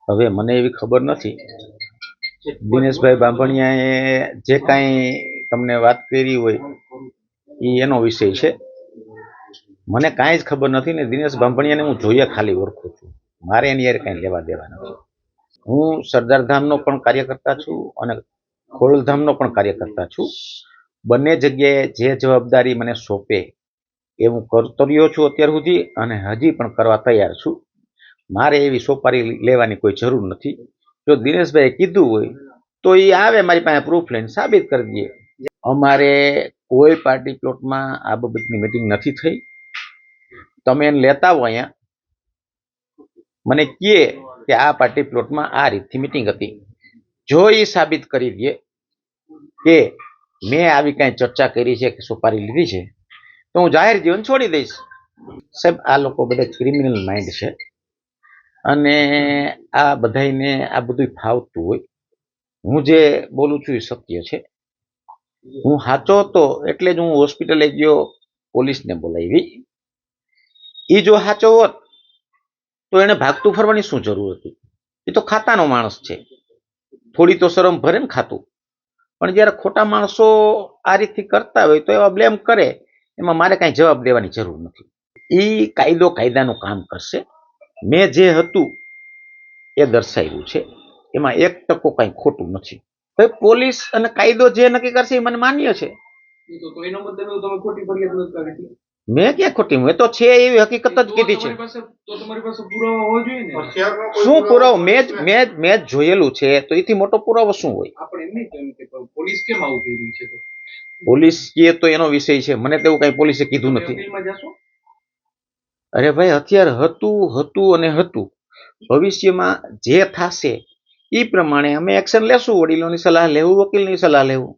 હવે મને એવી ખબર નથી દિનેશભાઈ બાંભણિયાએ જે કાંઈ તમને વાત કરી હોય એ એનો વિષય છે. મને કાંઈ જ ખબર નથી ને દિનેશ બાંભણિયાને હું જોઈએ ખાલી ઓળખું છું. મારે એની યાર કાંઈ લેવા દેવા નથી. હું સરદારધામનો પણ કાર્યકર્તા છું અને ખોડલધામનો પણ કાર્યકર્તા છું. બંને જગ્યાએ જે જવાબદારી મને સોંપે એ હું કરતો રહ્યો છું અત્યાર સુધી અને હજી પણ કરવા તૈયાર છું. મારે એવી સોપારી લેવાની કોઈ જરૂર નથી. જો દિનેશભાઈએ કીધું હોય તો એ આવે મારી પાસે પ્રૂફ લઈને સાબિત કરી દે. અમારે કોઈ પાર્ટી પ્લોટમાં આ બાબતની મિટિંગ નથી થઈ. તમે એને લેતા આવો અહીંયા, મને કહે કે આ પાર્ટી પ્લોટમાં આ રીતથી મિટિંગ હતી. જો એ સાબિત કરી દે કે મેં આવી કાંઈ ચર્ચા કરી છે કે સોપારી લીધી છે તો હું જાહેર જીવન છોડી દઈશ. સાહેબ આ લોકો બધા ક્રિમિનલ માઇન્ડ છે અને આ બધાને આ બધું ફાવતું હોય. હું જે બોલું છું એ સત્ય છે. હું સાચો હતો એટલે જ હું હોસ્પિટલે ગયો, પોલીસને બોલાવી. એ જો સાચો હોત તો એને ભાગતું ફરવાની શું જરૂર હતી? એ તો ખાતાનો માણસ છે, થોડી તો શરમ ભરે ને ખાતું. પણ જ્યારે ખોટા માણસો આ રીતથી કરતા હોય તો એવા બ્લેમ કરે, એમાં મારે કાંઈ જવાબ દેવાની જરૂર નથી. એ કાયદો કાયદાનું કામ કરશે. મેં જે હતું એ દર્શાવ્યું છે, એમાં 1% કાંઈ ખોટું નથી. પોલીસ અને કાયદો જે નક્કી કરશે એ મને માન્ય છે. મેં ક્યાં ખોટી? મેં તો છે એવી હકીકત જ કીધી છે. શું પુરાવો? મેં જોયેલું છે તો એથી મોટો પુરાવો શું હોય? પોલીસ કે તો એનો વિષય છે, મને તો એવું કઈ પોલીસે કીધું નથી. અરે ભાઈ, હથિયાર હતું અને હતું. ભવિષ્યમાં જે થશે એ પ્રમાણે અમે એક્શન લેશું. વડીલોની સલાહ લેવું, વકીલની સલાહ લેવું.